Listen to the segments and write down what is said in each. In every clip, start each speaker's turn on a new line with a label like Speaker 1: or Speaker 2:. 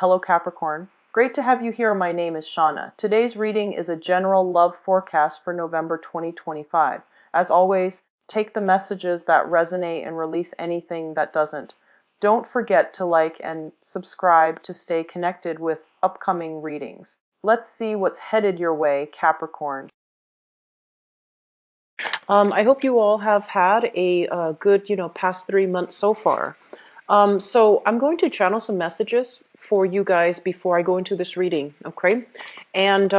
Speaker 1: Hello Capricorn. Great to have you here. My name is Shauna. Today's reading is a general love forecast for November 2025. As always, take the messages that resonate and release anything that doesn't. Don't forget to like and subscribe to stay connected with upcoming readings. Let's see what's headed your way, Capricorn. I hope you all have had a good, past 3 months so far. So I'm going to channel some messages for you guys before I go into this reading, okay? And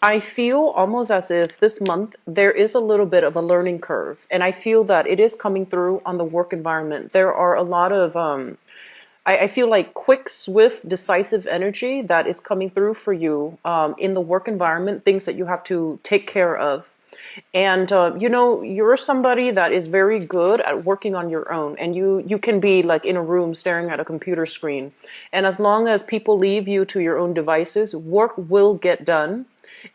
Speaker 1: I feel almost as if this month there is a little bit of a learning curve, and I feel that it is coming through on the work environment. There are a lot of I feel like quick, swift, decisive energy that is coming through for you in the work environment, things that you have to take care of. And you're somebody that is very good at working on your own, and you can be like in a room staring at a computer screen. And as long as people leave you to your own devices, work will get done.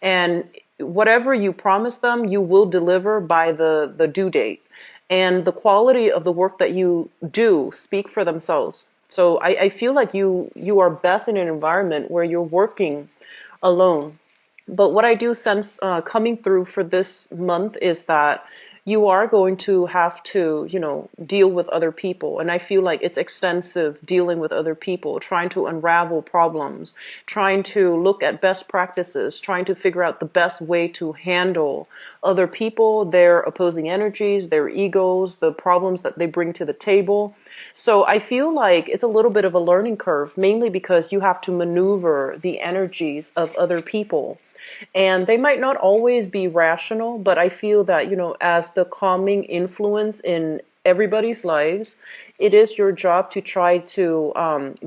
Speaker 1: And whatever you promise them, you will deliver by the due date. And the quality of the work that you do speak for themselves. So I feel like you are best in an environment where you're working alone. But what I do sense coming through for this month is that you are going to have to, deal with other people. And I feel like it's extensive dealing with other people, trying to unravel problems, trying to look at best practices, trying to figure out the best way to handle other people, their opposing energies, their egos, the problems that they bring to the table. So I feel like it's a little bit of a learning curve, mainly because you have to maneuver the energies of other people. And they might not always be rational, but I feel that, as the calming influence in everybody's lives, it is your job to try to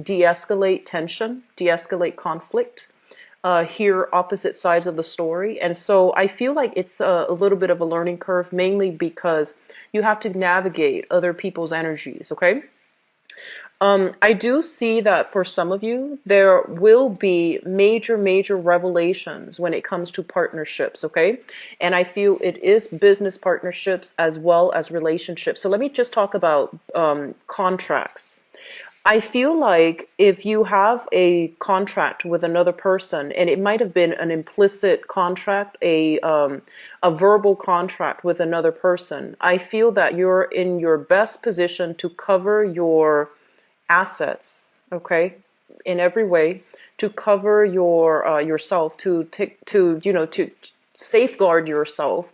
Speaker 1: de-escalate tension, de-escalate conflict, hear opposite sides of the story. And so I feel like it's a little bit of a learning curve, mainly because you have to navigate other people's energies, okay? I do see that for some of you, there will be major, major revelations when it comes to partnerships, okay? And I feel it is business partnerships as well as relationships. So let me just talk about contracts. I feel like if you have a contract with another person, and it might have been an implicit contract, a verbal contract with another person, I feel that you're in your best position to cover your assets, okay, in every way, to cover your yourself, to safeguard yourself,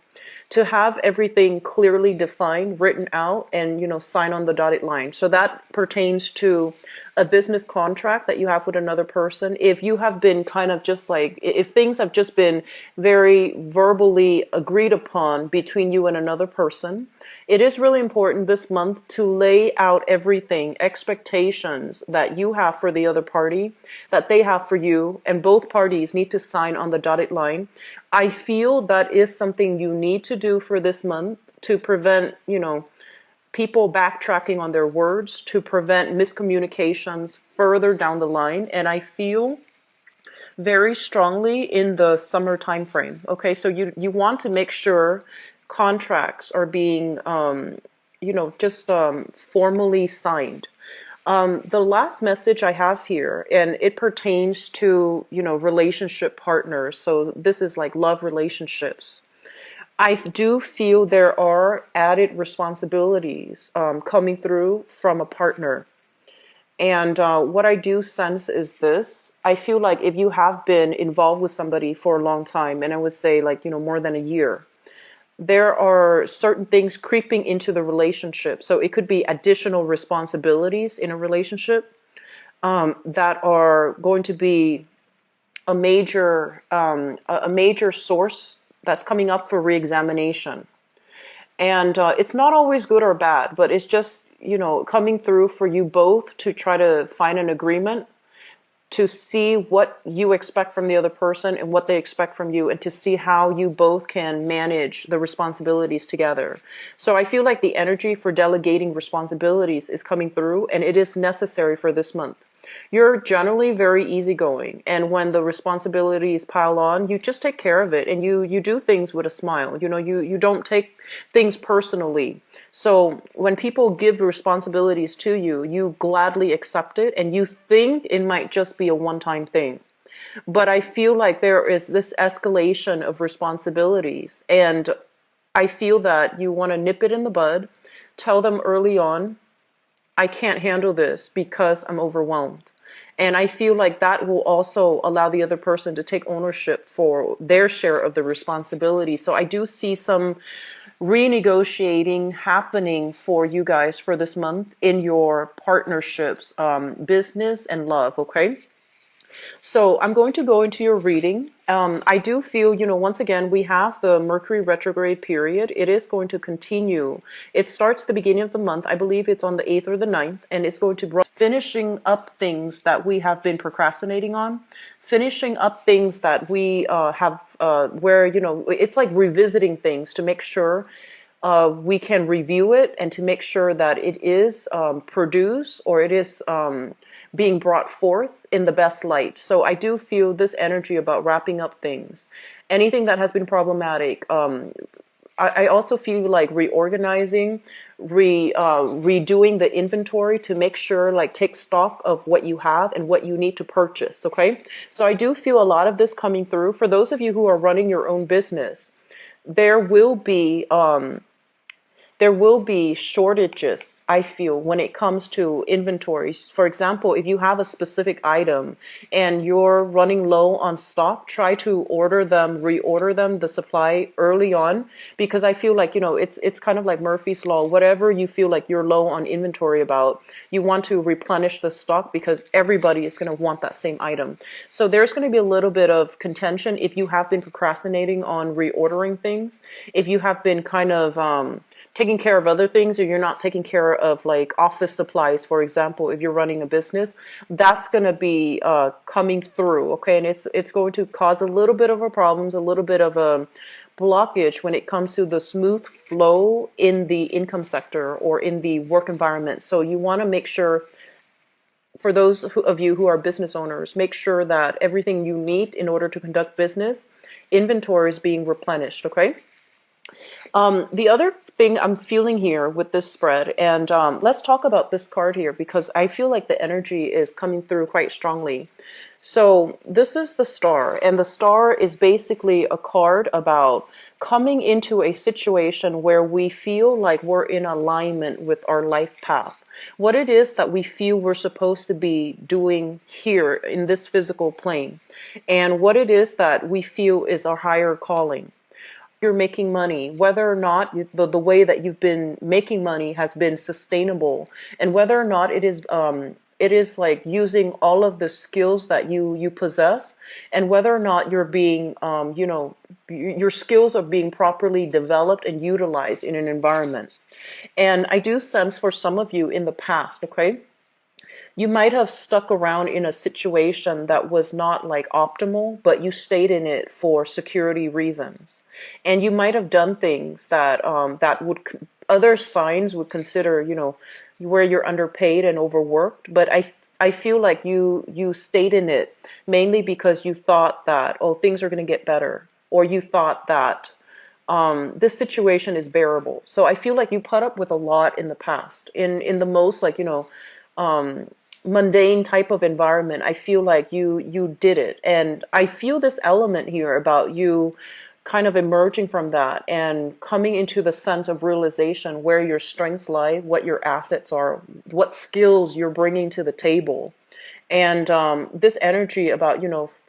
Speaker 1: to have everything clearly defined, written out, and sign on the dotted line. So that pertains to a business contract that you have with another person. If you have been kind of just like, if things have just been very verbally agreed upon between you and another person, it is really important this month to lay out everything, expectations that you have for the other party, that they have for you, and both parties need to sign on the dotted line. I feel that is something you need to do for this month to prevent, people backtracking on their words, to prevent miscommunications further down the line. And I feel very strongly in the summer time frame. Okay, so you want to make sure contracts are being formally signed. The last message I have here, and it pertains to relationship partners. So this is like love relationships. I do feel there are added responsibilities coming through from a partner. And what I do sense is this. I feel like if you have been involved with somebody for a long time, and I would say like, more than a year, there are certain things creeping into the relationship. So it could be additional responsibilities in a relationship that are going to be a major source that's coming up for reexamination. And it's not always good or bad, but it's just, coming through for you both to try to find an agreement, to see what you expect from the other person and what they expect from you, and to see how you both can manage the responsibilities together. So I feel like the energy for delegating responsibilities is coming through, and it is necessary for this month. You're generally very easygoing, and when the responsibilities pile on, you just take care of it, and you do things with a smile. You don't take things personally. So when people give responsibilities to you, you gladly accept it and you think it might just be a one-time thing. But I feel like there is this escalation of responsibilities, and I feel that you want to nip it in the bud, tell them early on, I can't handle this because I'm overwhelmed. And I feel like that will also allow the other person to take ownership for their share of the responsibility. So I do see some renegotiating happening for you guys for this month in your partnerships, business and love, okay? So I'm going to go into your reading. I do feel, once again, we have the Mercury retrograde period. It is going to continue. It starts the beginning of the month. I believe it's on the 8th or the 9th, and it's going to be finishing up things that we have been procrastinating on, finishing up things that we have, where, it's like revisiting things to make sure we can review it and to make sure that it is produced or it is being brought forth in the best light. So I do feel this energy about wrapping up things. Anything that has been problematic. I also feel like reorganizing, redoing the inventory to make sure, like, take stock of what you have and what you need to purchase, okay? So I do feel a lot of this coming through. For those of you who are running your own business, there will be shortages, I feel, when it comes to inventories. For example, if you have a specific item and you're running low on stock, try to reorder them, the supply early on, because I feel like, it's kind of like Murphy's Law. Whatever you feel like you're low on inventory about, you want to replenish the stock because everybody is going to want that same item. So there's going to be a little bit of contention if you have been procrastinating on reordering things, if you have been kind of taking care of other things, or you're not taking care of like office supplies, for example. If you're running a business, that's going to be coming through, okay? And it's going to cause a little bit of a problems, a little bit of a blockage when it comes to the smooth flow in the income sector or in the work environment. So you want to make sure, for those of you who are business owners, make sure that everything you need in order to conduct business, inventory is being replenished, okay? The other thing I'm feeling here with this spread, and let's talk about this card here because I feel like the energy is coming through quite strongly. So this is the Star, and the Star is basically a card about coming into a situation where we feel like we're in alignment with our life path. What it is that we feel we're supposed to be doing here in this physical plane, and what it is that we feel is our higher calling. You're making money, whether or not the way that you've been making money has been sustainable, and whether or not it is like using all of the skills that you possess, and whether or not you're being your skills are being properly developed and utilized in an environment. And I do sense for some of you in the past, okay, you might have stuck around in a situation that was not like optimal, but you stayed in it for security reasons. And you might have done things that other signs would consider, where you're underpaid and overworked. But I feel like you stayed in it mainly because you thought that, oh, things are going to get better, or you thought that this situation is bearable. So I feel like you put up with a lot in the past, in the most like mundane type of environment. I feel like you did it, and I feel this element here about you kind of emerging from that and coming into the sense of realization where your strengths lie, what your assets are, what skills you're bringing to the table. And this energy about,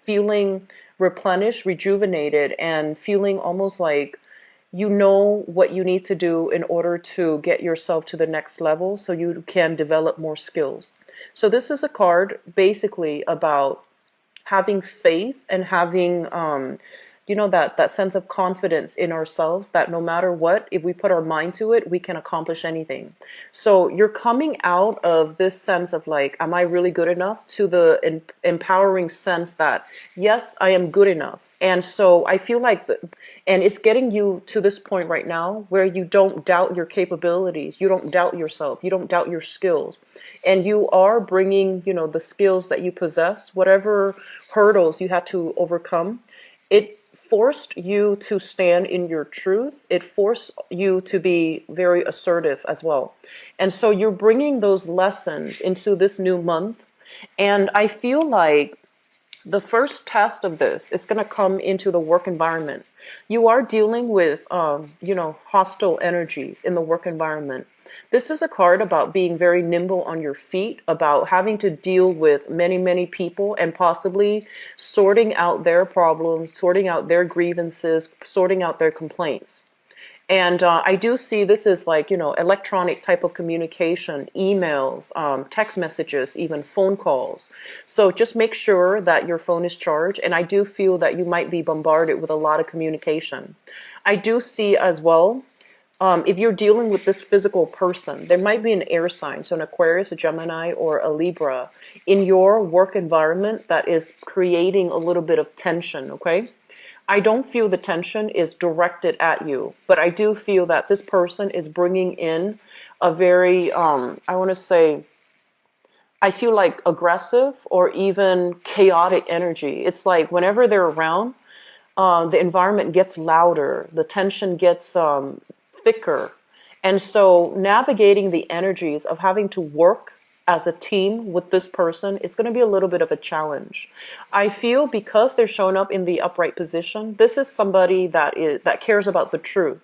Speaker 1: feeling replenished, rejuvenated, and feeling almost like you know what you need to do in order to get yourself to the next level so you can develop more skills. So this is a card basically about having faith and having that sense of confidence in ourselves, that no matter what, if we put our mind to it, we can accomplish anything. So you're coming out of this sense of like, am I really good enough, to the empowering sense that yes, I am good enough. And so I feel like and it's getting you to this point right now where you don't doubt your capabilities, you don't doubt yourself, you don't doubt your skills, and you are bringing the skills that you possess, whatever hurdles you had to overcome. It forced you to stand in your truth. It forced you to be very assertive as well. And so you're bringing those lessons into this new month. And I feel like the first test of this is going to come into the work environment. You are dealing with, hostile energies in the work environment. This is a card about being very nimble on your feet, about having to deal with many, many people and possibly sorting out their problems, sorting out their grievances, sorting out their complaints. And I do see this is like, electronic type of communication, emails, text messages, even phone calls. So just make sure that your phone is charged. And I do feel that you might be bombarded with a lot of communication. I do see as well, if you're dealing with this physical person, there might be an air sign, so an Aquarius, a Gemini, or a Libra in your work environment that is creating a little bit of tension, okay? I don't feel the tension is directed at you, but I do feel that this person is bringing in a very, I want to say, I feel like aggressive or even chaotic energy. It's like whenever they're around, the environment gets louder, the tension gets thicker. And so navigating the energies of having to work as a team with this person, it's going to be a little bit of a challenge. I feel because they're showing up in the upright position, this is somebody that cares about the truth.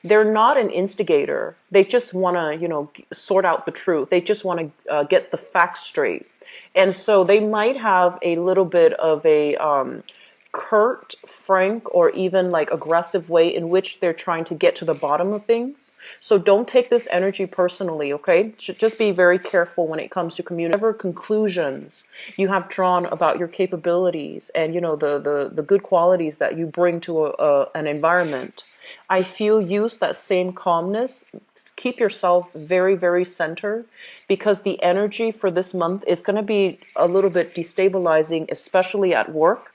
Speaker 1: They're not an instigator. They just want to, sort out the truth. They just want to get the facts straight. And so they might have a little bit of a curt, frank, or even like aggressive way in which they're trying to get to the bottom of things. So don't take this energy personally, okay? Just be very careful when it comes to communicating. Whatever conclusions you have drawn about your capabilities and the good qualities that you bring to an environment, I feel use that same calmness. Keep yourself very, very centered, because the energy for this month is going to be a little bit destabilizing, especially at work.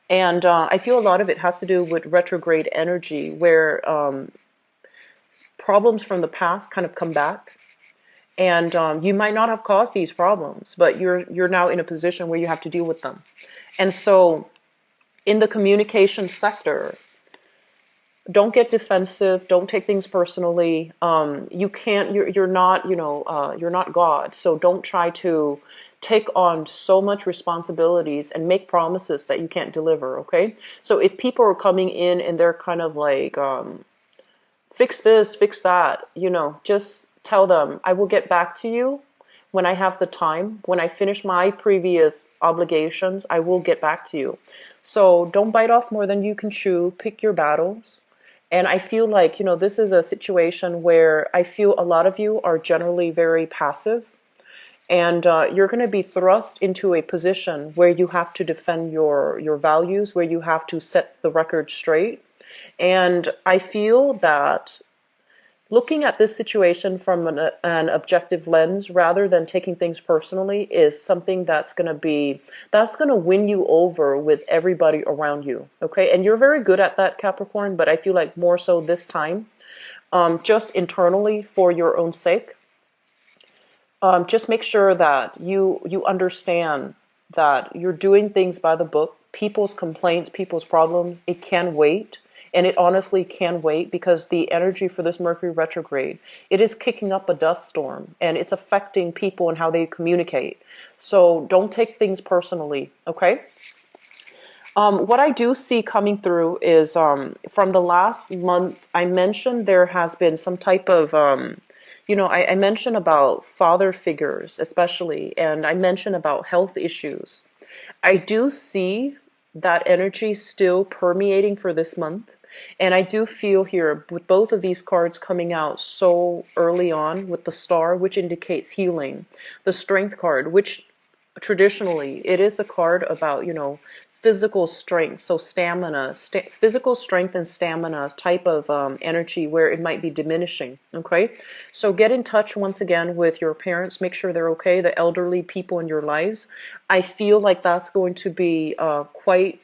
Speaker 1: And I feel a lot of it has to do with retrograde energy, where problems from the past kind of come back. And you might not have caused these problems, but you're now in a position where you have to deal with them. And so in the communication sector, don't get defensive. Don't take things personally. You can't. You're not. You're not God. So don't try to take on so much responsibilities and make promises that you can't deliver. Okay. So if people are coming in and they're kind of like, fix this, fix that. Just tell them I will get back to you when I have the time. When I finish my previous obligations, I will get back to you. So don't bite off more than you can chew. Pick your battles. And I feel like, this is a situation where I feel a lot of you are generally very passive. And you're going to be thrust into a position where you have to defend your values, where you have to set the record straight. And I feel that looking at this situation from an objective lens rather than taking things personally is something that's going to win you over with everybody around you. Okay. And you're very good at that, Capricorn, but I feel like more so this time, just internally for your own sake. Just make sure that you understand that you're doing things by the book. People's complaints, people's problems, it can wait. And it honestly can wait, because the energy for this Mercury retrograde, it is kicking up a dust storm and it's affecting people and how they communicate. So don't take things personally, okay? What I do see coming through is from the last month, I mentioned there has been some type of, I mentioned about father figures especially, and I mentioned about health issues. I do see that energy still permeating for this month. And I do feel here with both of these cards coming out so early on, with the star, which indicates healing, the strength card, which traditionally it is a card about, physical strength, so stamina, physical strength and stamina type of energy where it might be diminishing. Okay, so get in touch once again with your parents, make sure they're okay, the elderly people in your lives. I feel like that's going to be quite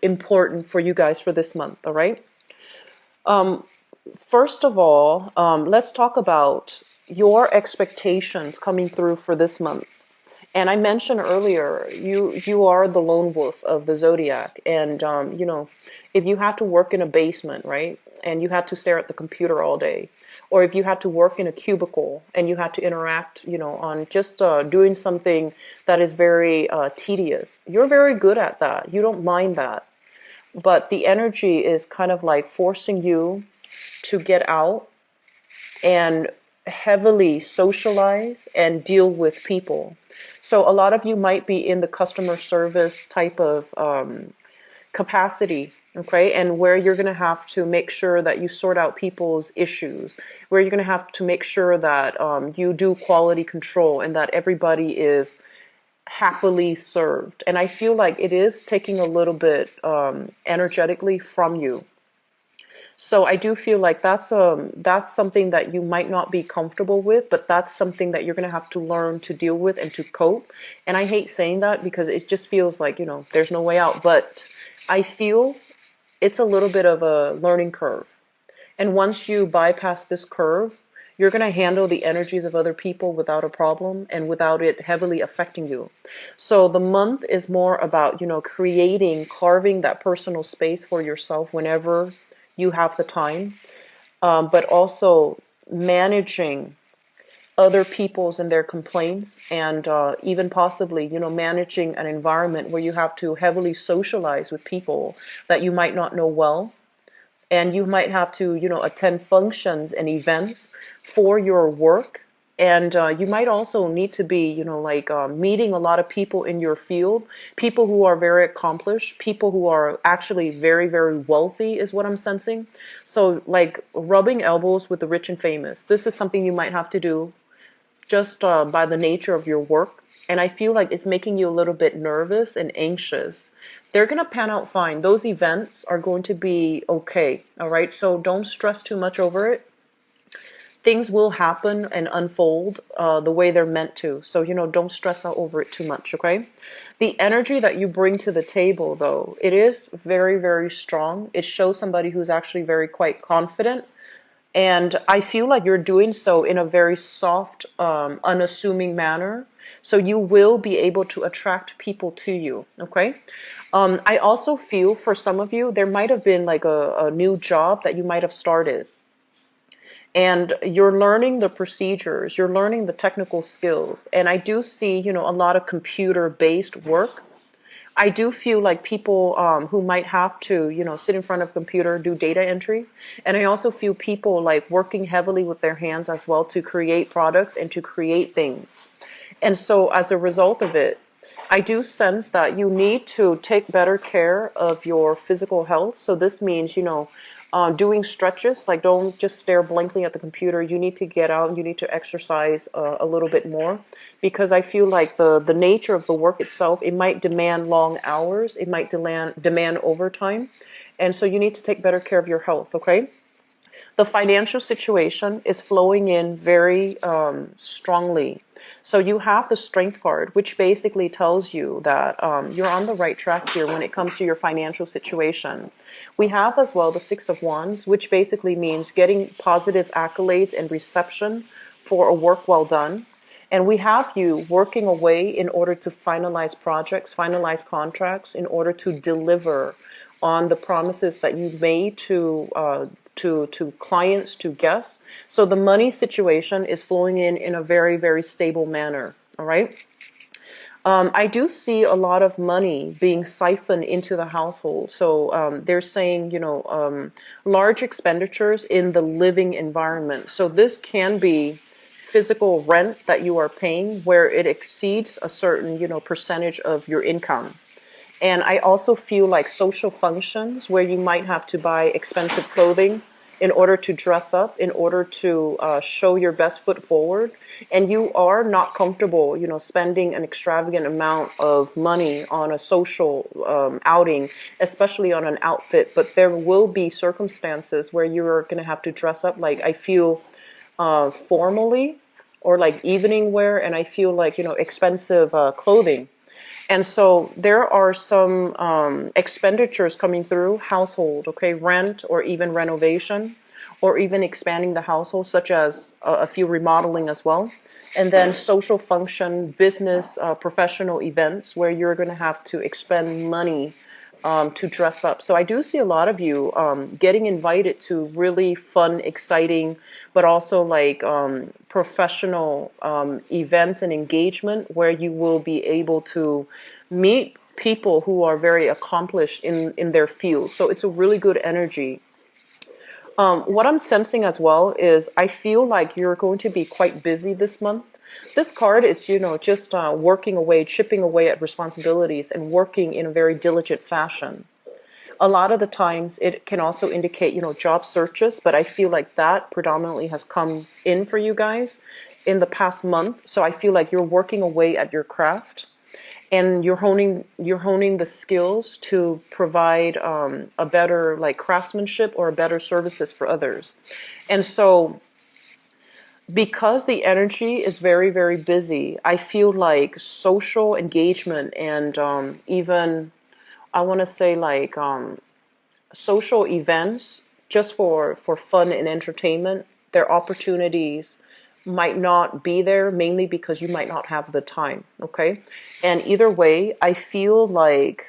Speaker 1: important for you guys for this month. All right. First of all, let's talk about your expectations coming through for this month. And I mentioned earlier, you are the lone wolf of the zodiac, and if you had to work in a basement, right, and you had to stare at the computer all day, or if you had to work in a cubicle and you had to interact, on just doing something that is very tedious, you're very good at that. You don't mind that, but the energy is kind of like forcing you to get out and heavily socialize and deal with people. So a lot of you might be in the customer service type of capacity, okay, and where you're going to have to make sure that you sort out people's issues, where you're going to have to make sure that you do quality control and that everybody is happily served. And I feel like it is taking a little bit energetically from you. So I do feel like that's something that you might not be comfortable with, but that's something that you're going to have to learn to deal with and to cope. And I hate saying that because it just feels like, there's no way out, but I feel it's a little bit of a learning curve. And once you bypass this curve, you're going to handle the energies of other people without a problem and without it heavily affecting you. So the month is more about, carving that personal space for yourself whenever you have the time, but also managing other people's and their complaints, and even possibly, managing an environment where you have to heavily socialize with people that you might not know well, and you might have to, attend functions and events for your work. And you might also need to be, meeting a lot of people in your field, people who are very accomplished, people who are actually very, very wealthy is what I'm sensing. So like rubbing elbows with the rich and famous. This is something you might have to do just by the nature of your work. And I feel like it's making you a little bit nervous and anxious. They're going to pan out fine. Those events are going to be okay. All right. So don't stress too much over it. Things will happen and unfold the way they're meant to. So, don't stress out over it too much. Okay. The energy that you bring to the table, though, it is very, very strong. It shows somebody who's actually very quite confident. And I feel like you're doing so in a very soft, unassuming manner. So you will be able to attract people to you. Okay. I also feel for some of you, there might have been like a new job that you might have started. And you're learning the procedures, you're learning the technical skills. And I do see, a lot of computer-based work. I do feel like people who might have to, sit in front of a computer, do data entry. And I also feel people like working heavily with their hands as well to create products and to create things. And so as a result of it, I do sense that you need to take better care of your physical health. So this means, doing stretches, like don't just stare blankly at the computer. You need to get out, you need to exercise a little bit more, because I feel like the nature of the work itself, it might demand long hours, it might demand overtime. And so you need to take better care of your health, okay? The financial situation is flowing in very strongly. So you have the Strength card, which basically tells you that you're on the right track here when it comes to your financial situation. We have as well the Six of Wands, which basically means getting positive accolades and reception for a work well done. And we have you working away in order to finalize projects, finalize contracts, in order to deliver on the promises that you made to clients, to guests. So the money situation is flowing in a very, very stable manner. All right. I do see a lot of money being siphoned into the household. So they're saying, large expenditures in the living environment. So this can be physical rent that you are paying where it exceeds a certain, percentage of your income. And I also feel like social functions where you might have to buy expensive clothing in order to dress up, in order to show your best foot forward. And you are not comfortable, spending an extravagant amount of money on a social outing, especially on an outfit. But there will be circumstances where you're going to have to dress up, like I feel formally, or like evening wear, and I feel like, expensive clothing. And so there are some expenditures coming through household, okay, rent or even renovation or even expanding the household, such as a few remodeling as well. And then social function, business, professional events where you're going to have to expend money to dress up. So I do see a lot of you getting invited to really fun, exciting, but also like professional events and engagement where you will be able to meet people who are very accomplished in their field. So it's a really good energy. What I'm sensing as well is I feel like you're going to be quite busy this month. This card is, just working away, chipping away at responsibilities and working in a very diligent fashion. A lot of the times it can also indicate, job searches, but I feel like that predominantly has come in for you guys in the past month. So I feel like you're working away at your craft and you're honing the skills to provide a better like craftsmanship or better services for others. And so because the energy is very, very busy, I feel like social engagement and even I want to say like social events just for fun and entertainment, their opportunities might not be there mainly because you might not have the time. Okay. And either way, I feel like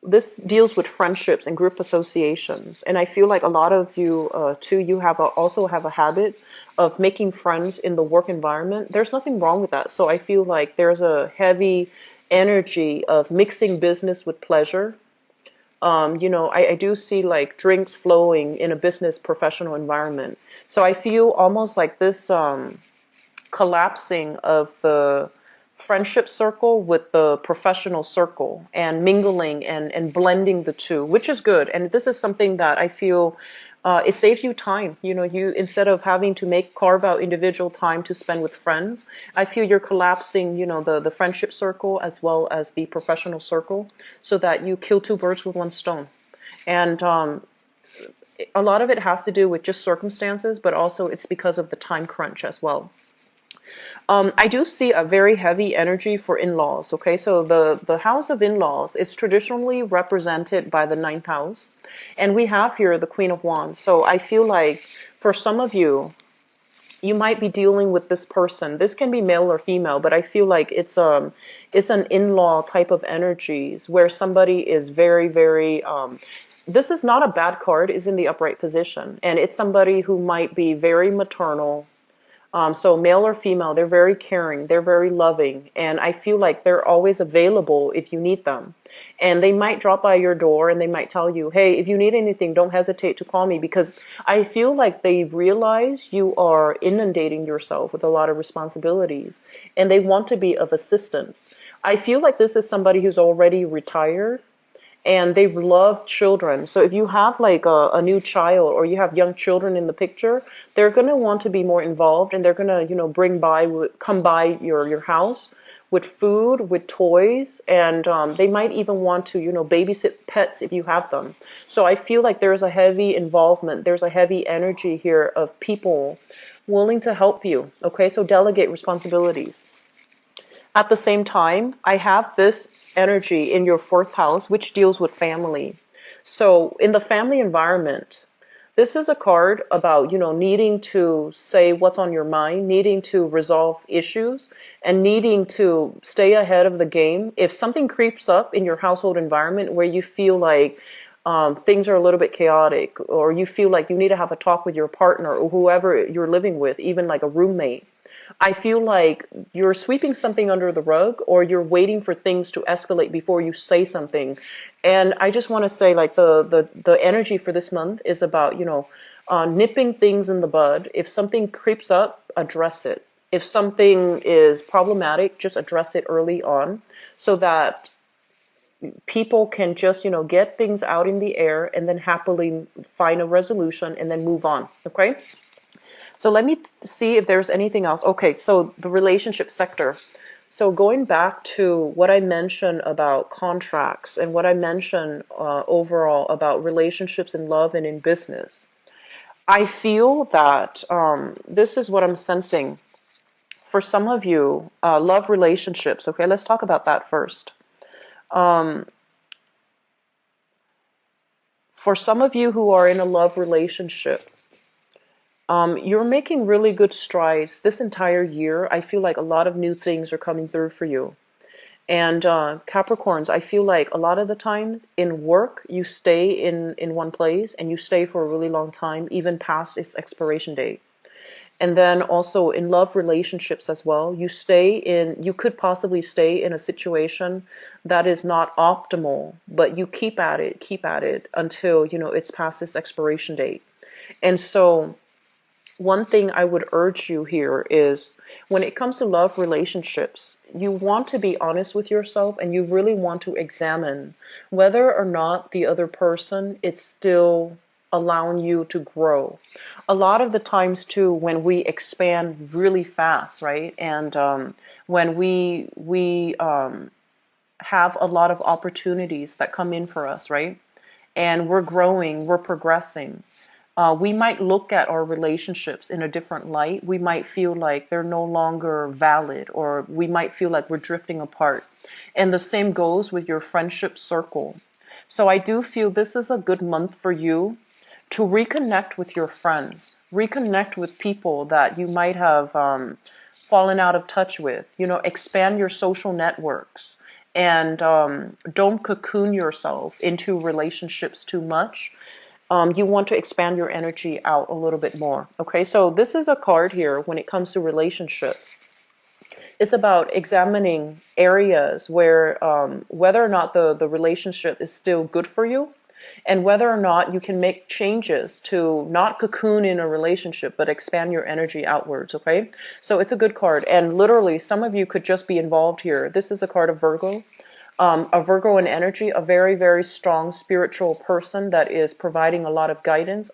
Speaker 1: this deals with friendships and group associations, and I feel like a lot of you too, you also have a habit of making friends in the work environment. There's nothing wrong with that. So I feel like there's a heavy energy of mixing business with pleasure. I do see like drinks flowing in a business professional environment. So I feel almost like this collapsing of the friendship circle with the professional circle and mingling and blending the two, which is good. And this is something that I feel it saves you time. You instead of having to carve out individual time to spend with friends, I feel you're collapsing, the friendship circle as well as the professional circle so that you kill two birds with one stone. And a lot of it has to do with just circumstances, but also it's because of the time crunch as well. I do see a very heavy energy for in-laws. Okay, so the house of in-laws is traditionally represented by the ninth house, and we have here the Queen of Wands. So I feel like for some of you, you might be dealing with this person. This can be male or female, but I feel like it's an in-law type of energies where somebody is very, very. This is not a bad card. Is in the upright position, and it's somebody who might be very maternal. So male or female, they're very caring, they're very loving, and I feel like they're always available if you need them. And they might drop by your door and they might tell you, hey, if you need anything, don't hesitate to call me, because I feel like they realize you are inundating yourself with a lot of responsibilities and they want to be of assistance. I feel like this is somebody who's already retired and they love children. So if you have like a new child or you have young children in the picture, they're going to want to be more involved and they're going to, come by your house with food, with toys, and they might even want to, babysit pets if you have them. So I feel like there's a heavy involvement. There's a heavy energy here of people willing to help you. Okay, so delegate responsibilities. At the same time, I have this energy in your fourth house, which deals with family. So in the family environment, this is a card about, needing to say what's on your mind, needing to resolve issues, and needing to stay ahead of the game. If something creeps up in your household environment where you feel like things are a little bit chaotic, or you feel like you need to have a talk with your partner or whoever you're living with, even like a roommate, I feel like you're sweeping something under the rug or you're waiting for things to escalate before you say something. And I just want to say like the energy for this month is about, nipping things in the bud. If something creeps up, address it. If something is problematic, just address it early on so that people can just, get things out in the air and then happily find a resolution and then move on. Okay? So let me see if there's anything else. Okay, so the relationship sector. So going back to what I mentioned about contracts and what I mentioned overall about relationships in love and in business, I feel that this is what I'm sensing. For some of you, love relationships. Okay, let's talk about that first. For some of you who are in a love relationship, You're making really good strides this entire year. I feel like a lot of new things are coming through for you. And Capricorns, I feel like a lot of the times in work, you stay in one place and you stay for a really long time, even past its expiration date. And then also in love relationships as well, you could possibly stay in a situation that is not optimal, but you keep at it until, it's past its expiration date. And so one thing I would urge you here is when it comes to love relationships, you want to be honest with yourself and you really want to examine whether or not the other person is still allowing you to grow. A lot of the times too, when we expand really fast, right? And when we have a lot of opportunities that come in for us, right? And we're growing, we're progressing. We might look at our relationships in a different light. We might feel like they're no longer valid, or we might feel like we're drifting apart. And the same goes with your friendship circle. So I do feel this is a good month for you to reconnect with your friends, reconnect with people that you might have fallen out of touch with, expand your social networks. And don't cocoon yourself into relationships too much. You want to expand your energy out a little bit more. Okay, so this is a card here when it comes to relationships. It's about examining areas where whether or not the relationship is still good for you, and whether or not you can make changes to not cocoon in a relationship, but expand your energy outwards, okay? So it's a good card. And literally, some of you could just be involved here. This is a card of Virgo. A Virgo in energy, a very, very strong spiritual person that is providing a lot of guidance,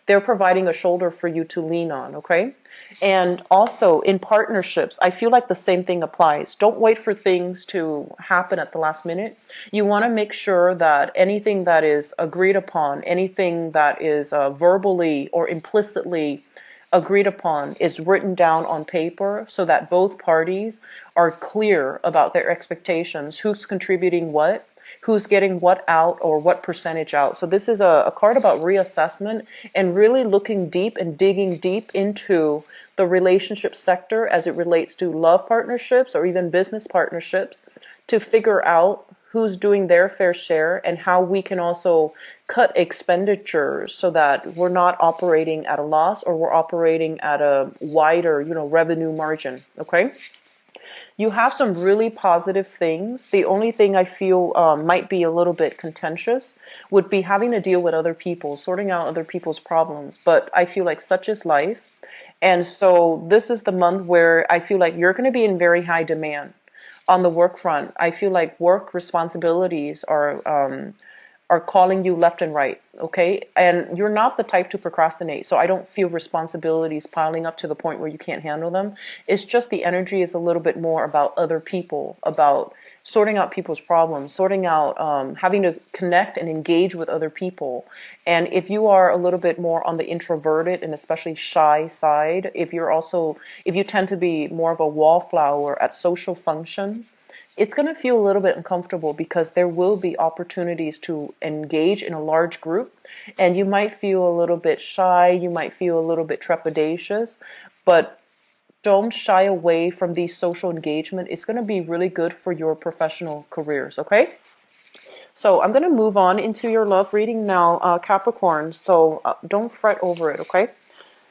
Speaker 1: they're providing a shoulder for you to lean on, okay? And also in partnerships, I feel like the same thing applies. Don't wait for things to happen at the last minute. You want to make sure that anything that is agreed upon, anything that is verbally or implicitly agreed upon is written down on paper so that both parties are clear about their expectations, who's contributing what, who's getting what out or what percentage out. So this is a card about reassessment and really looking deep and digging deep into the relationship sector as it relates to love partnerships or even business partnerships to figure out who's doing their fair share and how we can also cut expenditures so that we're not operating at a loss or we're operating at a wider, revenue margin, okay? You have some really positive things. The only thing I feel might be a little bit contentious would be having to deal with other people, sorting out other people's problems. But I feel like such is life. And so this is the month where I feel like you're going to be in very high demand on the work front. I feel like work responsibilities are calling you left and right, okay? And you're not the type to procrastinate, so I don't feel responsibilities piling up to the point where you can't handle them. It's just the energy is a little bit more about other people, about sorting out people's problems, sorting out, having to connect and engage with other people. And if you are a little bit more on the introverted and especially shy side, if you tend to be more of a wallflower at social functions, it's going to feel a little bit uncomfortable because there will be opportunities to engage in a large group and you might feel a little bit shy, you might feel a little bit trepidatious, but don't shy away from these social engagement. It's going to be really good for your professional careers, okay? So I'm going to move on into your love reading now, Capricorn, so don't fret over it, okay?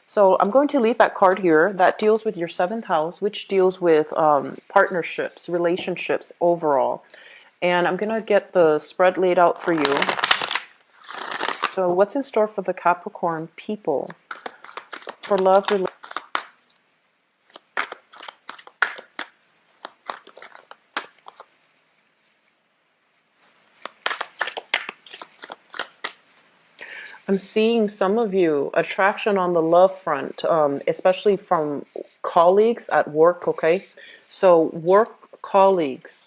Speaker 1: So I'm going to leave that card here that deals with your 7th house, which deals with partnerships, relationships overall. And I'm going to get the spread laid out for you. So what's in store for the Capricorn people? For love, I'm seeing some of you, attraction on the love front, especially from colleagues at work, okay? So work colleagues,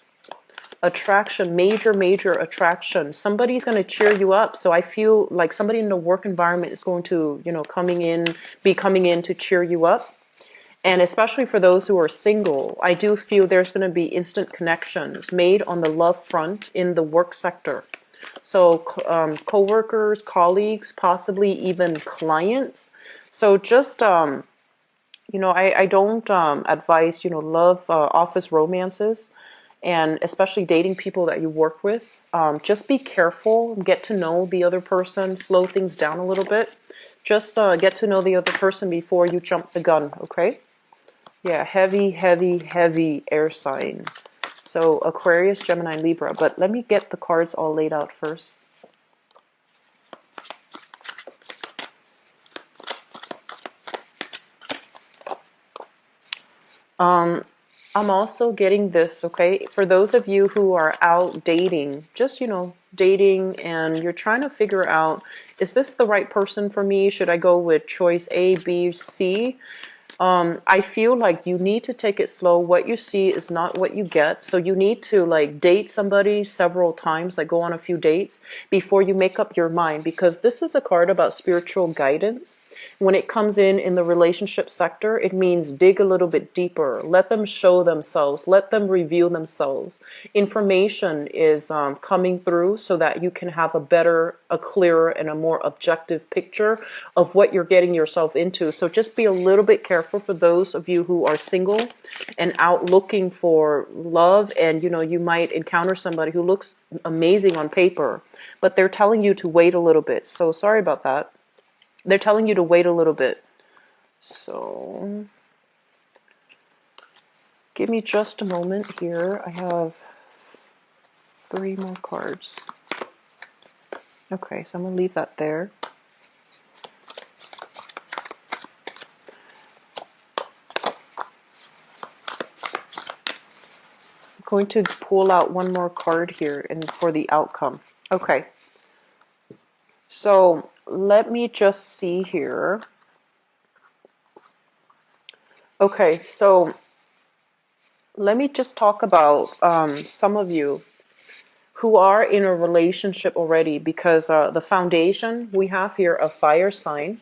Speaker 1: attraction, major attraction. Somebody's going to cheer you up. So I feel like somebody in the work environment is going to, be coming in to cheer you up. And especially for those who are single, I do feel there's going to be instant connections made on the love front in the work sector. So co-workers, colleagues, possibly even clients. So just I don't advise love office romances, and especially dating people that you work with. Just be careful, get to know the other person, slow things down a little bit. Just get to know the other person before you jump the gun, okay? Yeah, heavy, heavy, heavy air sign. So Aquarius, Gemini, Libra. But let me get the cards all laid out first. I'm also getting this, okay? For those of you who are out dating, just, dating, and you're trying to figure out, is this the right person for me? Should I go with choice A, B, C? I feel like you need to take it slow. What you see is not what you get. So you need to like date somebody several times, like go on a few dates before you make up your mind, because this is a card about spiritual guidance. When it comes in the relationship sector, it means dig a little bit deeper. Let them show themselves. Let them reveal themselves. Information is coming through so that you can have a better, a clearer, and a more objective picture of what you're getting yourself into. So just be a little bit careful for those of you who are single and out looking for love, and you might encounter somebody who looks amazing on paper, but they're telling you to wait a little bit. So sorry about that. They're telling you to wait a little bit. So give me just a moment here. I have 3 more cards. Okay, so I'm going to leave that there. I'm going to pull out one more card here and for the outcome. Okay. So let me just see here. Okay, so let me just talk about some of you who are in a relationship already, because the foundation we have here, a fire sign,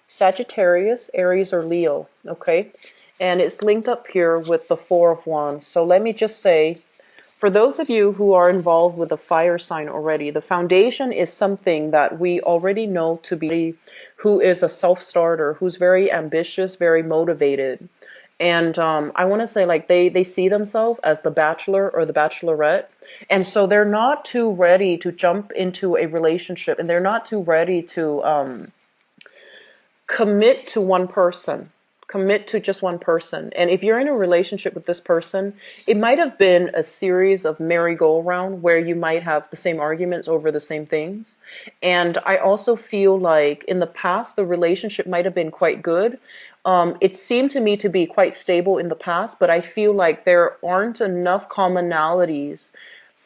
Speaker 1: Sagittarius, Aries, or Leo, okay? And it's linked up here with the Four of Wands. So let me just say, for those of you who are involved with the fire sign already, the foundation is something that we already know to be who is a self-starter, who's very ambitious, very motivated. And I want to say, like, they see themselves as the bachelor or the bachelorette. And so they're not too ready to jump into a relationship, and they're not too ready to commit to one person. Commit to just one person. And if you're in a relationship with this person, it might have been a series of merry-go-round where you might have the same arguments over the same things. And I also feel like in the past, the relationship might have been quite good. It seemed to me to be quite stable in the past, but I feel like there aren't enough commonalities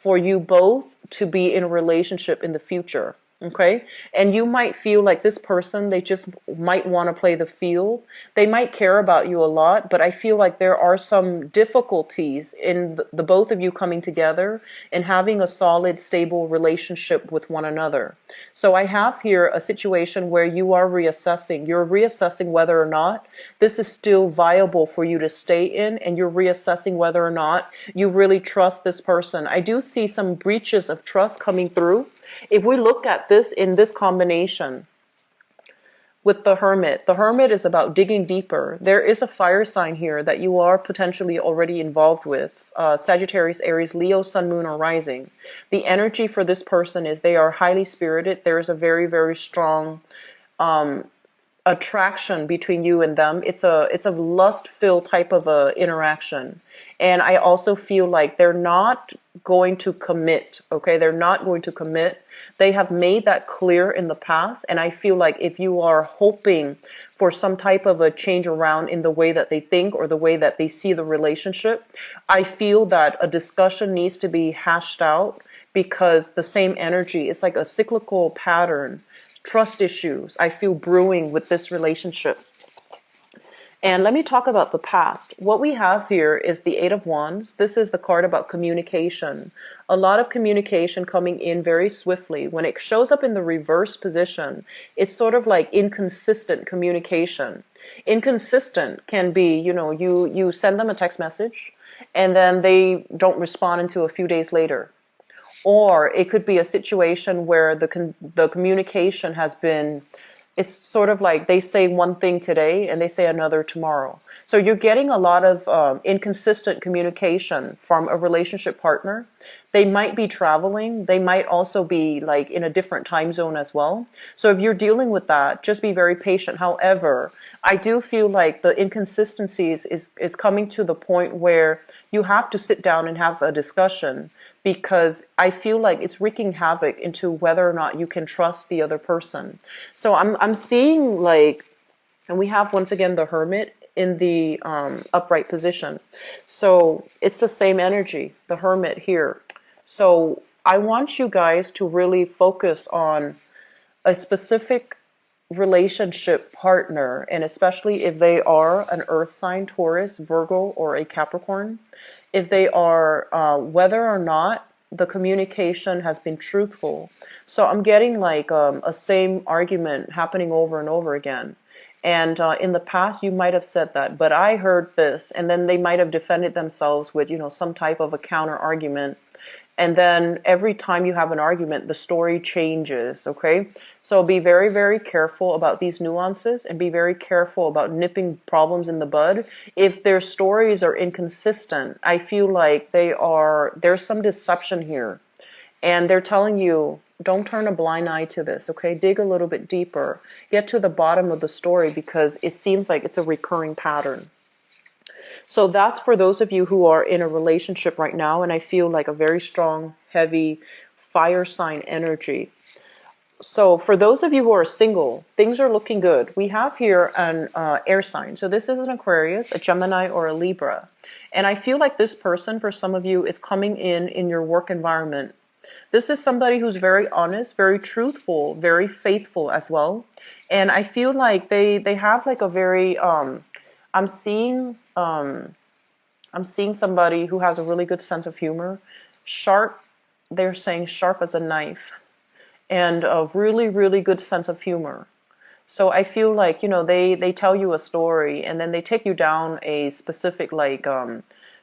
Speaker 1: for you both to be in a relationship in the future. Okay. And you might feel like this person, they just might want to play the field. They might care about you a lot, but I feel like there are some difficulties in the both of you coming together and having a solid, stable relationship with one another. So I have here a situation where you are reassessing. You're reassessing whether or not this is still viable for you to stay in, and you're reassessing whether or not you really trust this person. I do see some breaches of trust coming through. If we look at this in this combination with the Hermit is about digging deeper. There is a fire sign here that you are potentially already involved with. Sagittarius, Aries, Leo, Sun, Moon, or Rising. The energy for this person is they are highly spirited. There is a very, very strong attraction between you and them. It's a lust-filled type of a interaction. And I also feel like they're not going to commit, okay? They're not going to commit. They have made that clear in the past, and I feel like if you are hoping for some type of a change around in the way that they think or the way that they see the relationship, I feel that a discussion needs to be hashed out, because the same energy, it's like a cyclical pattern. Trust issues I feel brewing with this relationship. And let me talk about the past. What we have here is the Eight of Wands. This is the card about communication. A lot of communication coming in very swiftly. When it shows up in the reverse position, it's sort of like inconsistent communication. Inconsistent can be, you send them a text message and then they don't respond until a few days later. Or it could be a situation where the communication has been It's sort of like they say one thing today and they say another tomorrow. So you're getting a lot of inconsistent communication from a relationship partner. They might be traveling. They might also be like in a different time zone as well. So if you're dealing with that, just be very patient. However, I do feel like the inconsistencies is coming to the point where you have to sit down and have a discussion, because I feel like it's wreaking havoc into whether or not you can trust the other person. So I'm seeing like, and we have once again the Hermit in the upright position. So it's the same energy, the Hermit here. So I want you guys to really focus on a specific relationship partner, and especially if they are an earth sign, Taurus, Virgo, or a Capricorn, if they are, whether or not the communication has been truthful. So I'm getting like a same argument happening over and over again. And in the past, you might have said that, but I heard this, and then they might have defended themselves with, some type of a counter argument. And then every time you have an argument, the story changes, okay? So be very, very careful about these nuances, and be very careful about nipping problems in the bud. If their stories are inconsistent, I feel like there's some deception here. And they're telling you, don't turn a blind eye to this, okay? Dig a little bit deeper. Get to the bottom of the story, because it seems like it's a recurring pattern. So that's for those of you who are in a relationship right now, and I feel like a very strong, heavy fire sign energy. So for those of you who are single, things are looking good. We have here an air sign. So this is an Aquarius, a Gemini, or a Libra. And I feel like this person, for some of you, is coming in your work environment. This is somebody who's very honest, very truthful, very faithful as well. And I feel like they have like a very I'm seeing somebody who has a really good sense of humor, sharp. They're saying sharp as a knife, and a really, really good sense of humor. So I feel like, they tell you a story, and then they take you down a specific like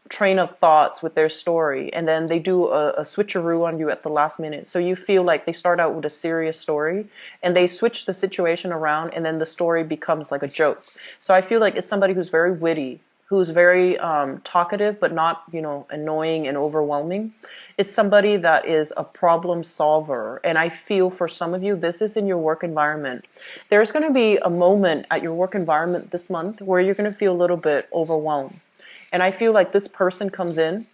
Speaker 1: train of thoughts with their story, and then they do a switcheroo on you at the last minute. So you feel like they start out with a serious story, and they switch the situation around, and then the story becomes like a joke. So I feel like it's somebody who's very witty, who's very talkative, but not, annoying and overwhelming. It's somebody that is a problem solver. And I feel for some of you, this is in your work environment. There's going to be a moment at your work environment this month where you're going to feel a little bit overwhelmed. And I feel like this person comes in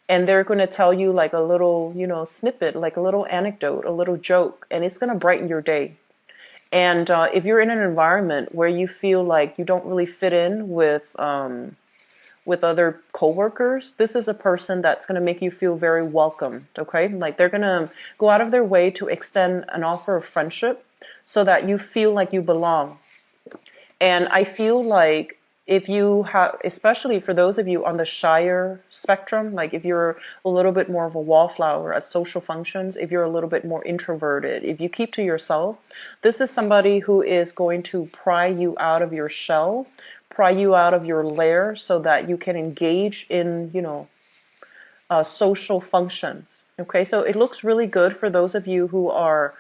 Speaker 1: and they're going to tell you like a little, snippet, like a little anecdote, a little joke, and it's going to brighten your day. And if you're in an environment where you feel like you don't really fit in with other coworkers, this is a person that's going to make you feel very welcomed, okay? Like they're going to go out of their way to extend an offer of friendship so that you feel like you belong. And I feel like if you have, especially for those of you on the shyer spectrum, like if you're a little bit more of a wallflower at social functions, if you're a little bit more introverted, if you keep to yourself, this is somebody who is going to pry you out of your shell, pry you out of your lair so that you can engage in, social functions. Okay, so it looks really good for those of you who are,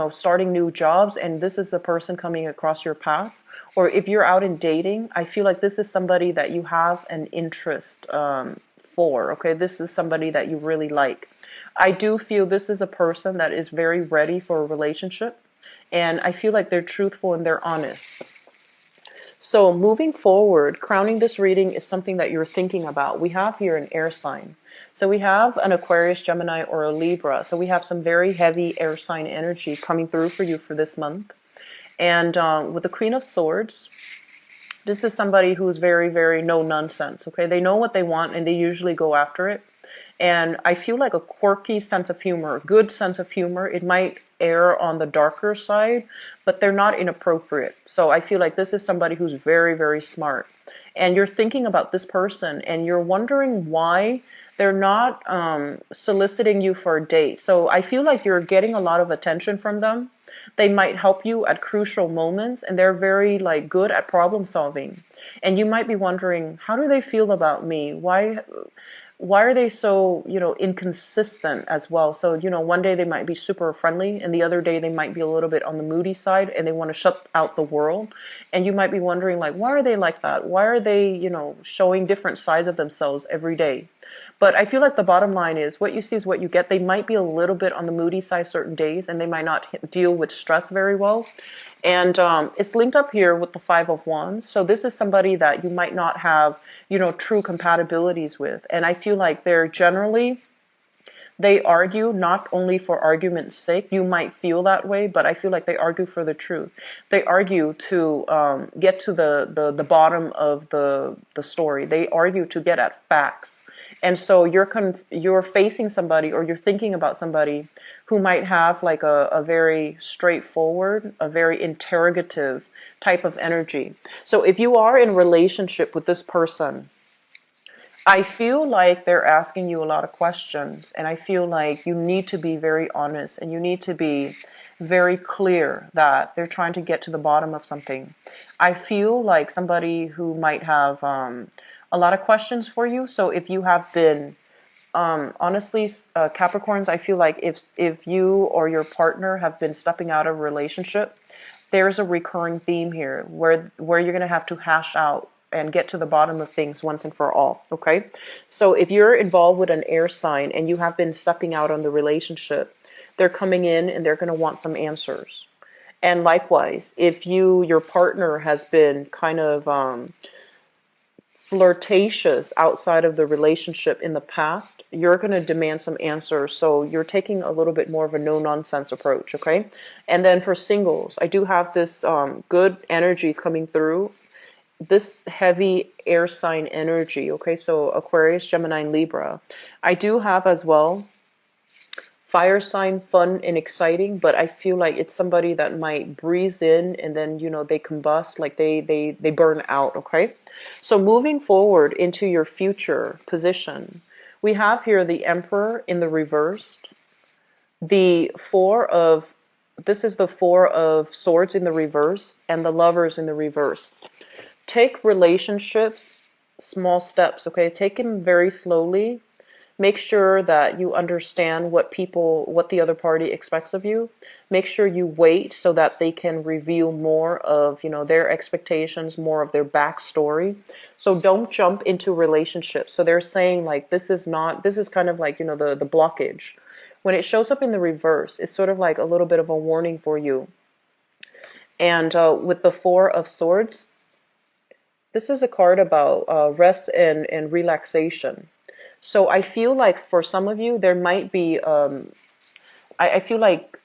Speaker 1: starting new jobs, and this is a person coming across your path. Or if you're out in dating, I feel like this is somebody that you have an interest for, okay? This is somebody that you really like. I do feel this is a person that is very ready for a relationship, and I feel like they're truthful and they're honest. So moving forward, crowning this reading is something that you're thinking about. We have here an air sign. So we have an Aquarius, Gemini, or a Libra. So we have some very heavy air sign energy coming through for you for this month. And with the Queen of Swords, this is somebody who's very, very no nonsense, okay? They know what they want and they usually go after it. And I feel like a quirky sense of humor, good sense of humor. It might err on the darker side, but they're not inappropriate. So I feel like this is somebody who's very, very smart. And you're thinking about this person and you're wondering why they're not soliciting you for a date. So I feel like you're getting a lot of attention from them. They might help you at crucial moments, and they're very like good at problem solving. And you might be wondering, how do they feel about me? Why why are they so, inconsistent as well? So, one day they might be super friendly and the other day they might be a little bit on the moody side and they want to shut out the world. And you might be wondering, like, why are they like that? Why are they, showing different sides of themselves every day? But I feel like the bottom line is what you see is what you get. They might be a little bit on the moody side certain days and they might not deal with stress very well. And it's linked up here with the Five of Wands. So this is somebody that you might not have, true compatibilities with. And I feel like they argue not only for argument's sake. You might feel that way, but I feel like they argue for the truth. They argue to get to the bottom of the story. They argue to get at facts. And so you're facing somebody, or you're thinking about somebody who might have like a very straightforward, a very interrogative type of energy. So if you are in a relationship with this person, I feel like they're asking you a lot of questions, and I feel like you need to be very honest and you need to be very clear that they're trying to get to the bottom of something. I feel like somebody who might have a lot of questions for you. So if you have been, honestly, Capricorns, I feel like if you or your partner have been stepping out of a relationship, there's a recurring theme here where you're going to have to hash out and get to the bottom of things once and for all. Okay, so if you're involved with an air sign and you have been stepping out on the relationship, they're coming in and they're going to want some answers. And likewise, if your partner has been kind of flirtatious outside of the relationship in the past, you're going to demand some answers. So you're taking a little bit more of a no nonsense approach. Okay, and then for singles, I do have this good energies coming through, this heavy air sign energy. Okay, so Aquarius, Gemini, and Libra. I do have as well fire sign, fun and exciting, but I feel like it's somebody that might breeze in and then, they combust, like they burn out. Okay, so moving forward into your future position, we have here the Emperor in the reversed, the this is the Four of Swords in the reverse, and the Lovers in the reverse. Take relationships small steps. Okay, take them very slowly. Make sure that you understand what the other party expects of you. Make sure you wait so that they can reveal more of, their expectations, more of their backstory. So don't jump into relationships. So they're saying like, this is kind of like, the blockage. When it shows up in the reverse, it's sort of like a little bit of a warning for you. And with the Four of Swords, this is a card about rest and relaxation. So I feel like for some of you, there might be, I feel like